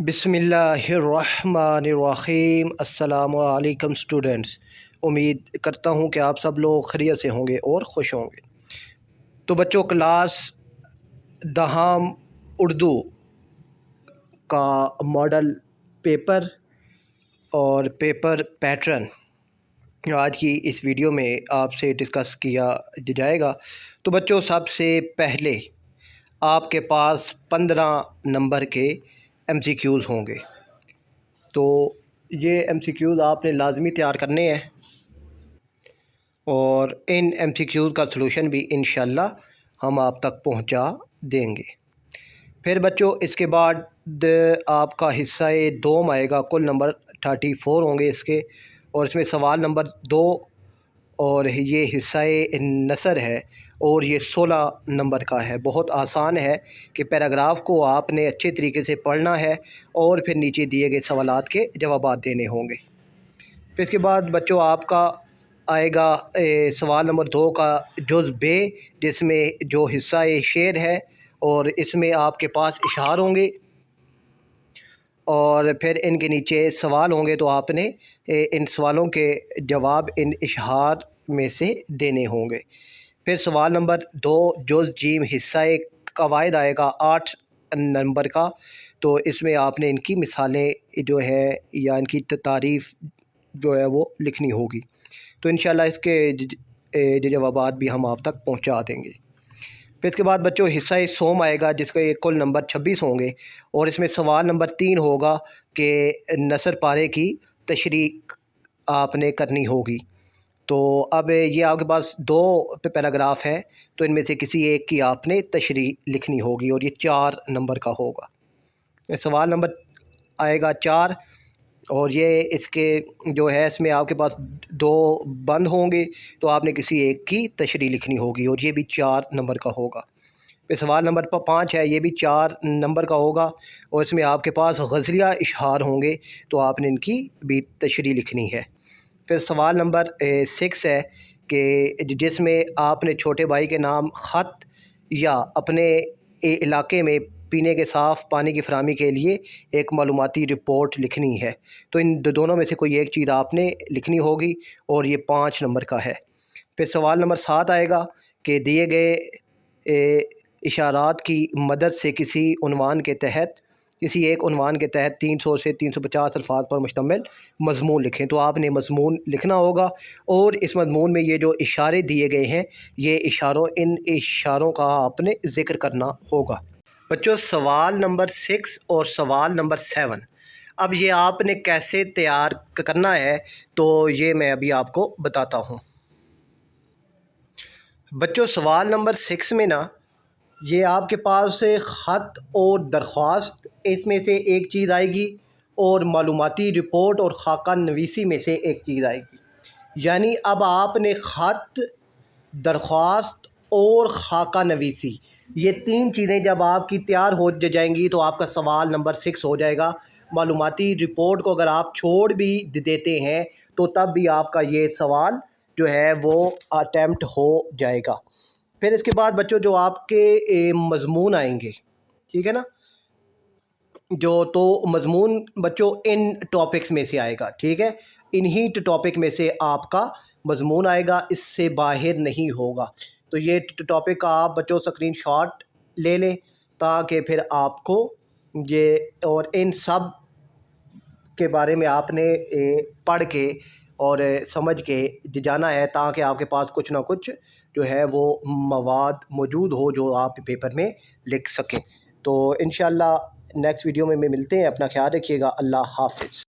बिस्मिल्लाहिर्रहमानिर्रहीम। अस्सलामु अलैकुम स्टूडेंट्स। उम्मीद करता हूँ कि आप सब लोग खैरियत से होंगे और खुश होंगे। तो बच्चों, क्लास दहाम उर्दू का मॉडल पेपर और पेपर पैटर्न आज की इस वीडियो में आपसे डिस्कस किया जाएगा। तो बच्चों, सबसे पहले आपके पास 15 नंबर के MCQs होंगे। तो ये MCQs आपने लाजमी तैयार करने हैं और इन MCQs का सलूशन भी इंशाल्लाह हम आप तक पहुंचा देंगे। फिर बच्चों, इसके बाद आपका हिस्सा दोम आएगा। कुल नंबर 34 होंगे इसके, और इसमें सवाल नंबर 2 और ये हिस्सा नसर है और ये 16 नंबर का है। बहुत आसान है कि पैराग्राफ को आपने अच्छे तरीके से पढ़ना है और फिर नीचे दिए गए सवालात के जवाब देने होंगे। फिर इसके बाद बच्चों आपका आएगा सवाल नंबर 2 का जुज़ बे, जिसमें जो हिस्सा शेर है और इसमें आपके पास इशार होंगे और फिर इनके नीचे सवाल होंगे। तो आपने इन सवालों के जवाब इन इशार में से देने होंगे। फिर सवाल नंबर 2 जुज़ जीम हिस्सा कवायद आएगा 8 नंबर का। तो इसमें आपने इनकी मिसालें जो है या इनकी तारीफ़ जो है वो लिखनी होगी। तो इंशाल्लाह इसके जवाबात भी हम आप तक पहुंचा देंगे। फिर इसके बाद बच्चों हिस्सा सोम आएगा, जिसके कुल नंबर 26 होंगे और इसमें सवाल नंबर 3 होगा कि नसर पारे की तशरीह आपने करनी होगी। तो अब ये आपके पास 2 पैराग्राफ है, तो इनमें से किसी एक की आपने तशरीह लिखनी होगी और ये 4 नंबर का होगा। सवाल नंबर आएगा 4 और ये इसके जो है इसमें आपके पास 2 बंद होंगे, तो आपने किसी एक की तशरीह लिखनी होगी और ये भी 4 नंबर का होगा। फिर सवाल नंबर 5 है, ये भी 4 नंबर का होगा और इसमें आपके पास गज़लिया इशहार होंगे, तो आपने इनकी भी तशरीह लिखनी है। फिर सवाल नंबर 6 है कि जिसमें आपने छोटे भाई के नाम ख़त या अपने इलाके में पीने के साफ़ पानी की फराहमी के लिए एक मालूमाती रिपोर्ट लिखनी है। तो इन दोनों में से कोई एक चीज़ आपने लिखनी होगी और ये 5 नंबर का है। फिर सवाल नंबर 7 आएगा कि दिए गए इशारात की मदद से किसी एक उन्वान के तहत 300 से 350 अल्फाज पर मुश्तमिल मज़मून लिखें। तो आपने मज़मून लिखना होगा और इस मज़मून में ये जो इशारे दिए गए हैं इन इशारों का आपने ज़िक्र करना होगा। बच्चों, सवाल नंबर 6 और सवाल नंबर 7 अब ये आपने कैसे तैयार करना है, तो ये मैं अभी आपको बताता हूँ। बच्चों, सवाल नंबर 6 में ना ये आपके पास ख़त और दरख्वास्त इसमें से एक चीज़ आएगी और मालूमाती रिपोर्ट और खाका नवीसी में से एक चीज़ आएगी। यानी अब आपने ख़त, दरख्वास्त और खाका नवीसी ये 3 चीज़ें जब आपकी तैयार हो जाएंगी तो आपका सवाल नंबर 6 हो जाएगा। मालूमाती रिपोर्ट को अगर आप छोड़ भी देते हैं तो तब भी आपका ये सवाल जो है वो अटेम्प्ट हो जाएगा। फिर इसके बाद बच्चों जो आपके मज़मून आएंगे, ठीक है ना, तो मज़मून बच्चों इन टॉपिक्स में से आएगा, ठीक है, इन्हीं टॉपिक में से आपका मज़मून आएगा, इससे बाहर नहीं होगा। तो ये टॉपिक का आप बच्चों स्क्रीनशॉट ले लें ताकि फिर आपको ये और इन सब के बारे में आपने पढ़ के और समझ के जाना है, ताकि आपके पास कुछ ना कुछ जो है वो मवाद मौजूद हो जो आप पेपर में लिख सकें। तो इंशाल्लाह नेक्स्ट वीडियो में मिलते हैं। अपना ख्याल रखिएगा। अल्लाह हाफ़िज़।